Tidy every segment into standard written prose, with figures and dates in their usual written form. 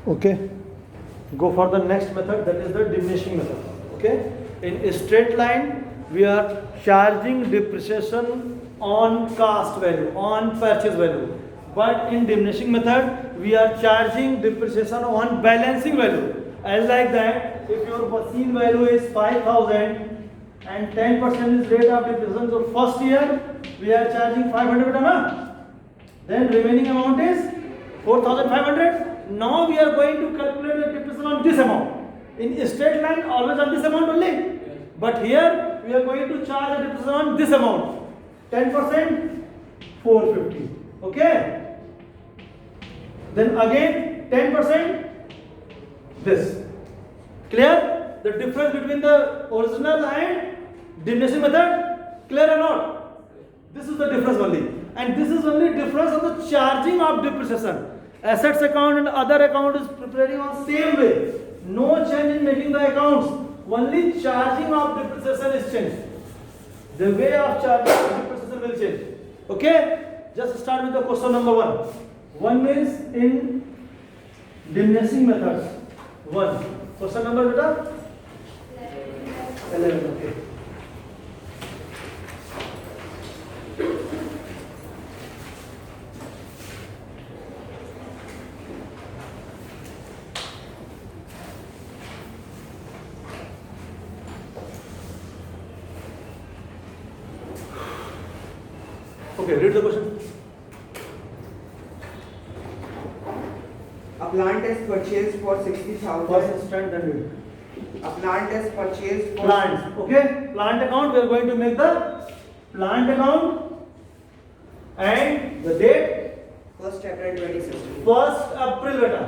Okay, go for the next method, that is the diminishing method. Okay, in a straight line we are charging depreciation on cost value, on purchase value, but in diminishing method we are charging depreciation on balancing value. As like that, if your machine value is 5,000 and 10% is rate of depreciation, so first year we are charging 500 beta na? Then remaining amount is 4,500. Now we are going to calculate the depreciation on this amount. In a straight line, always on this amount only. But here we are going to charge the depreciation on this amount. 10%, 450. Okay. Then again 10%. This. Clear? The difference between the original and diminishing method? Clear or not? This is the difference only. And this is only difference of the charging of depreciation. Assets account and other account is preparing on same way. No change in making the accounts. Only charging of depreciation is changed. The way of charging of depreciation will change. Okay? Just start with the question number 1. One is in diminishing methods. 1. Question number beta? 11. Okay. Okay, read the question. A plant is purchased for 60,000. First stand, then read. A plant is purchased for Plants. Okay, plant account. We are going to make the plant account and the date 1st April 2016. 1st April beta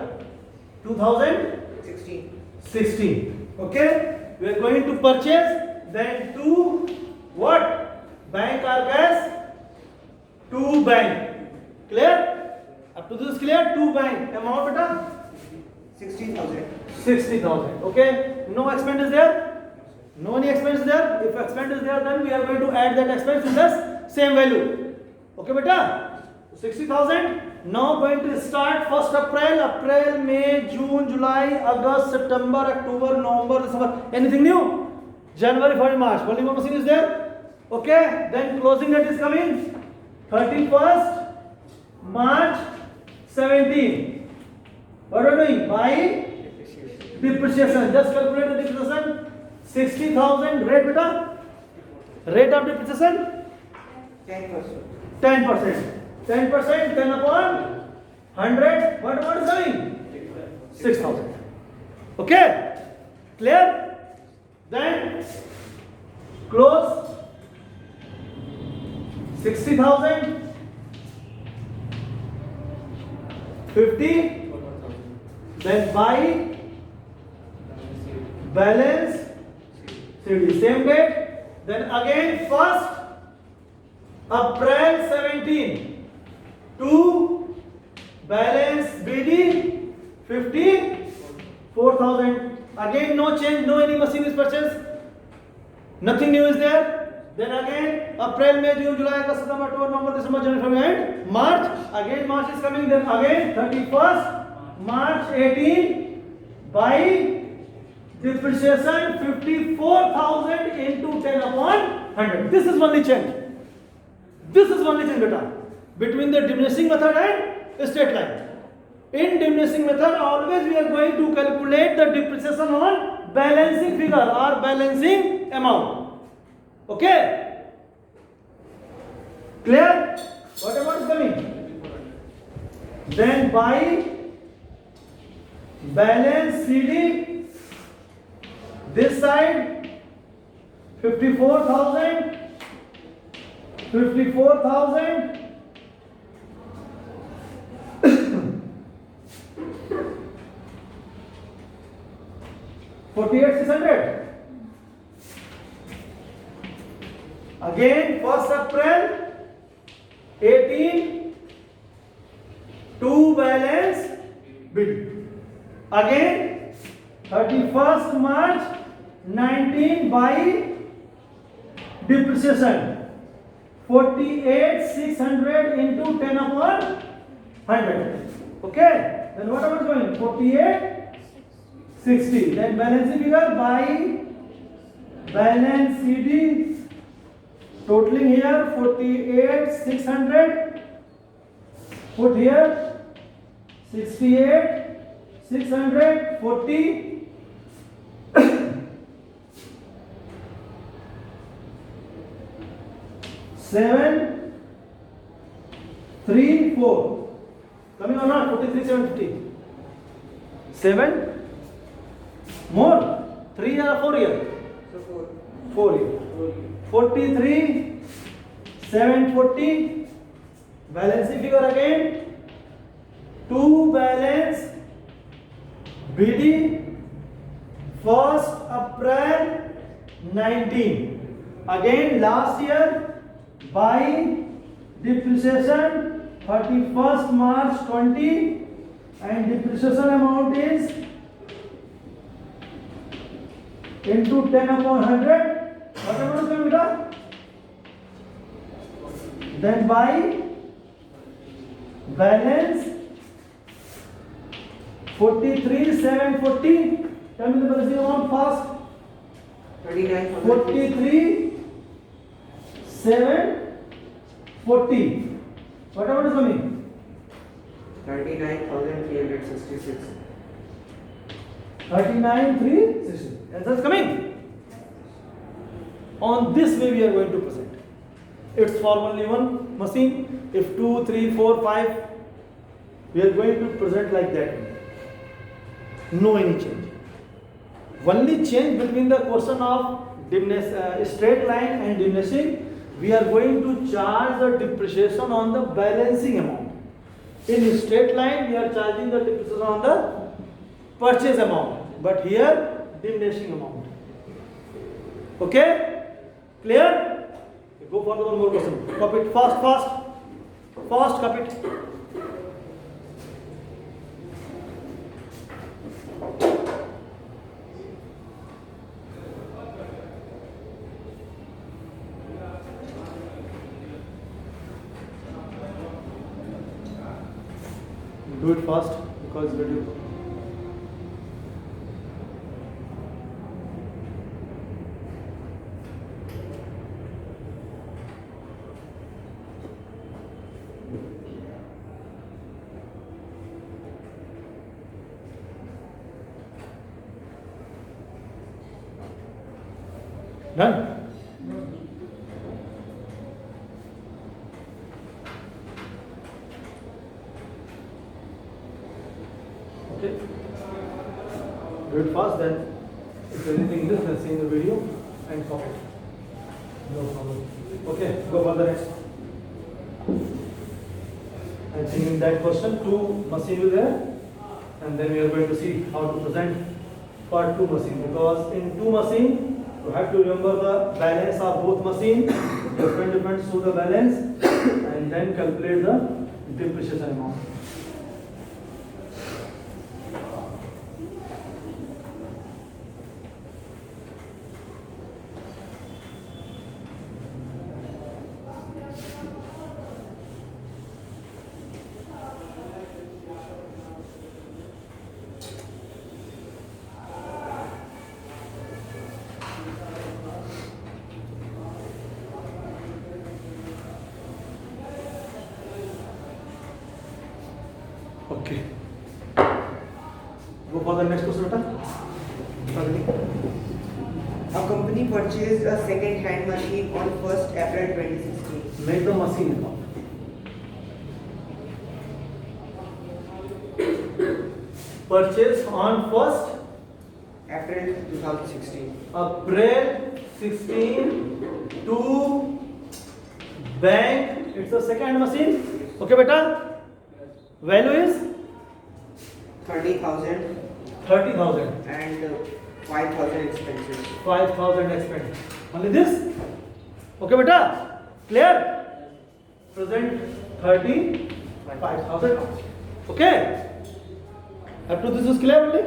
2016. 16. Okay, we are going to purchase, then to what? Bank or cash? To bank. Clear? Up to this clear? To bank. Amount beta? 60,000. 60,000. Okay. No expense is there? No any expense is there? If expense is there, then we are going to add that expense to the same value. Okay, beta? 60,000. Now going to start 1st April, May, June, July, August, September, October, November, December. Anything new? January, February, March. Only one machine is there. Okay. Then closing date is coming 31st March 17. What are we doing? By depreciation. Just calculate the depreciation. 60,000 rate beta. Rate of depreciation 10%. 10%. 10%, 10 upon 100. What amount is coming? 6,000. Okay? Clear? Then close 60,000. 50. Then buy balance CD. Same date. Then again 1st April 17. To balance BD 50 4,000. Again no change, no any machine is purchased. Nothing new is there. Then again April, May, June, July, August, September, October, November, December, January, February and March. Again March is coming. Then again 31st March 18 by depreciation 54,000 into 10 upon 100. This is only change. This is only change beta between the diminishing method and straight line. In diminishing method, always we are going to calculate the depreciation on balancing figure or balancing amount. Okay? Clear? What amount is coming? Then by balance CD, this side 54,000. 54,000. 48,600. Again 1st April 18 to balance bid. Again 31st March 19 by depreciation 48,600 into 10 upon 100. Okay, then what am I going? 48, 60. Then balance figure by balance CD totaling here 48, 600. Put here 68, 600, 40. 7, 3, 4. Coming or not? 43, 750. 7 more. 3 or 4 here? So 4. 4 here. 43, 740. Balance figure again. 2 balance BD 1st April 19. Again last year by depreciation 31st March 20 and depreciation amount is into 10 upon 100. What amount is coming beta? Then by balance 43 740. Tell me the balancing amount fast. 39,000. 43 740. What amount is coming? 39,366. 39,360. Answer is coming. On this way we are going to present. It's for only one machine. If 2, 3, 4, 5, we are going to present like that. No any change. Only change between the question of straight line and diminishing, we are going to charge the depreciation on the balancing amount. In straight line, we are charging the depreciation on the purchase amount, but here diminishing amount. Okay? Clear? Go for the one more question. Copy it fast, fast. Fast, copy it. Do it fast because video. Done? Okay. Do it fast then. If anything is then see in the video and copy it. No problem. Okay, go for the next. I think in that question 2 machine will there, and then we are going to see how to present part 2 machine, because in 2 machine you have to remember the balance of both machine, different show the balance, and then calculate the depreciation amount. Okay. Go for the next question, beta. A company purchased a second-hand machine on 1st April 2016. Make the machine account. Purchase on 1st April 2016. April 16 to bank. It's a second machine. Okay, beta. Value is 30,000 30,000. and 5,000 expenses. 5,000 expense. Only this? Okay, beta? Clear? Present 35,000. Okay? Up to this is clear only?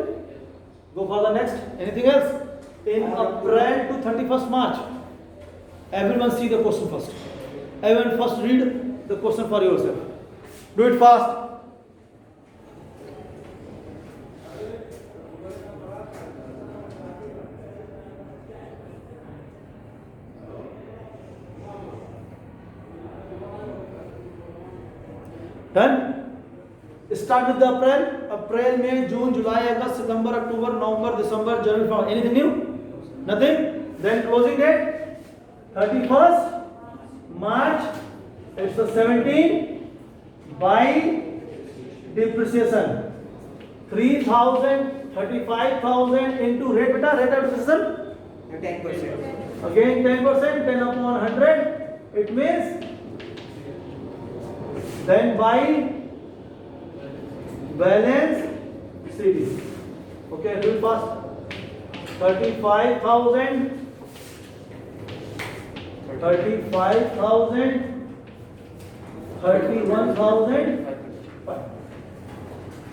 Go for the next. Anything else? In April to 31st March. Everyone see the question first. Everyone first read the question for yourself. Do it fast. Done? Start with the April, May, June, July, August, September, October, November, December, January, February. Anything new? Nothing? Then closing date 31st March. It's the 17 by depreciation 3,000, 35,000 into rate beta, rate of depreciation 10%. again 10%, 10 upon 100. It means then by balance CD. Okay, do it fast. 35,000, 35,000, 31,000.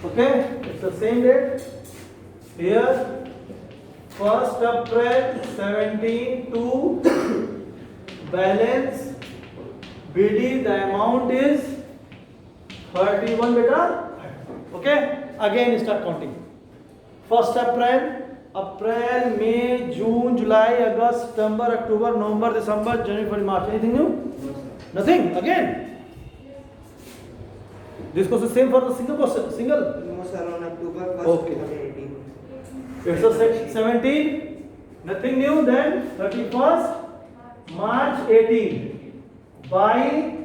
Okay, it's the same date. Here, 1st April 17 to balance BD, the amount is 31 beta. Okay, again start counting. 1st April, May, June, July, August, September, October, November, December, January, February, March. Anything new? Nothing. Again. This goes the same for the single question. Single. No, sir, on October 1st, Okay. 2018. It's a 17. Nothing new. Then 31st March 18. By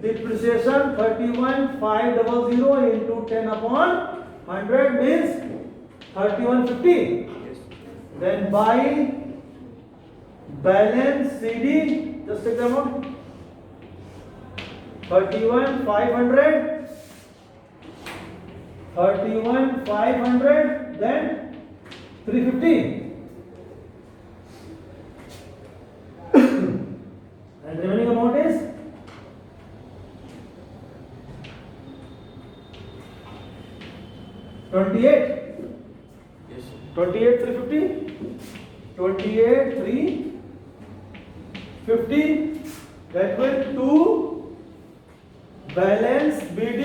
depreciation 31,500 into 10 upon 100 means 3150. Then by balance CD, just take the amount 31,500, 31,500, then 350. And remaining amount is 28. 28 350, 28 350, that will to balance BD,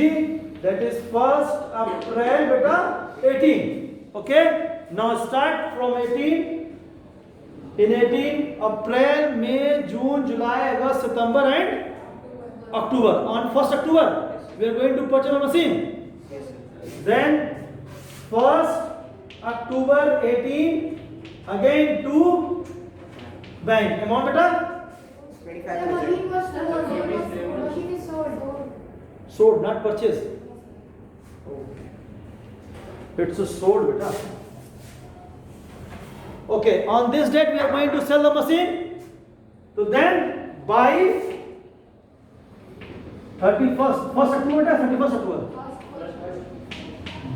that is 1st April beta 18. Okay, now start from 18. In 18 April, May, June, July, August, September and October. On 1st October we are going to purchase a machine. Yes, sir. Then 1st October 18 again to bank. Amount beta? 25%. Sold, not purchased. It's a sold beta. Okay, on this date we are going to sell the machine. So then by 31st October, 31st October.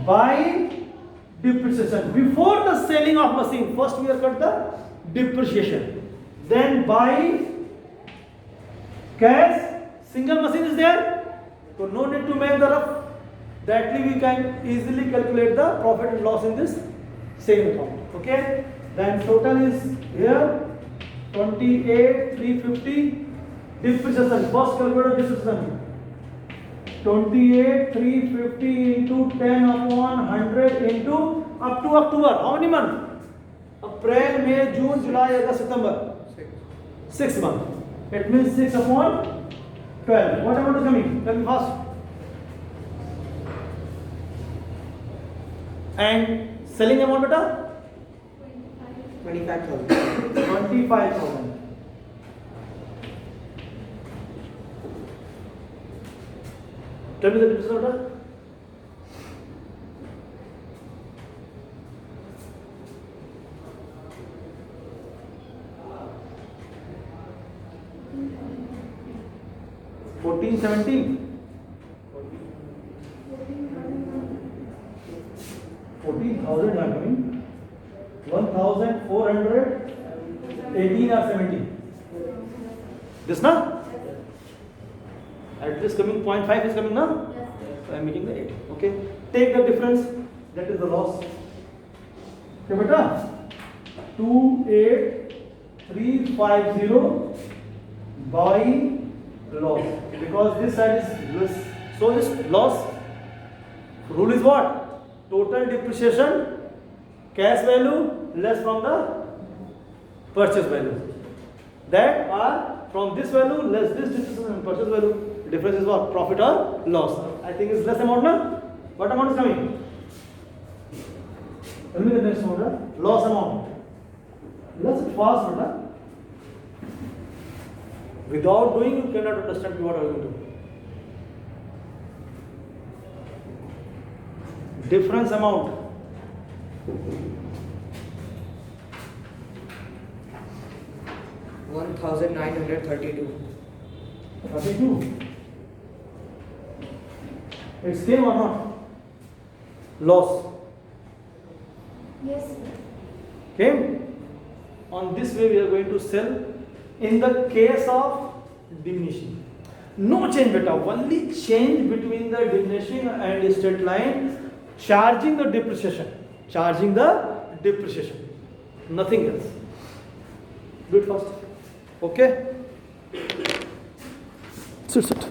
By depreciation. Before the selling of machine, first we are cut the depreciation. Then by cash, single machine is there, so no need to make the rough. Directly we can easily calculate the profit and loss in this same account. Okay. Then total is here 28,350 depreciation. First calculate depreciation. 28,350 into 10 upon 100 into up to October. How many months? April, May, June, July, August, September. 6 months. It means 6 upon 12. What amount is coming? Tell me fast. And selling amount beta? 25,000. 25,000. Tell me the difference order. $14,000, $17,000. 14,000 are coming. 1,400, 18 or 17. This now? At least coming 0.5 is coming now? So I am making the 8. Okay. Take the difference. That is the loss. Okay, beta. 28350 by loss. Because this side is less. So this loss rule is what? Total depreciation, cash value less from the purchase value. That are from this value less this depreciation and purchase value. The difference is what? Profit or loss. I think it's less amount, na? What amount is coming? Tell me the next amount, huh? Loss amount. Let's fast, brother. Without doing, you cannot understand what I will do. Difference amount. $1,932. 32. It's came or not? Loss. Yes, sir. Came? On this way we are going to sell. In the case of diminishing, no change beta, only change between the diminishing and straight line, charging the depreciation, nothing else. Do it first. Okay? Sit.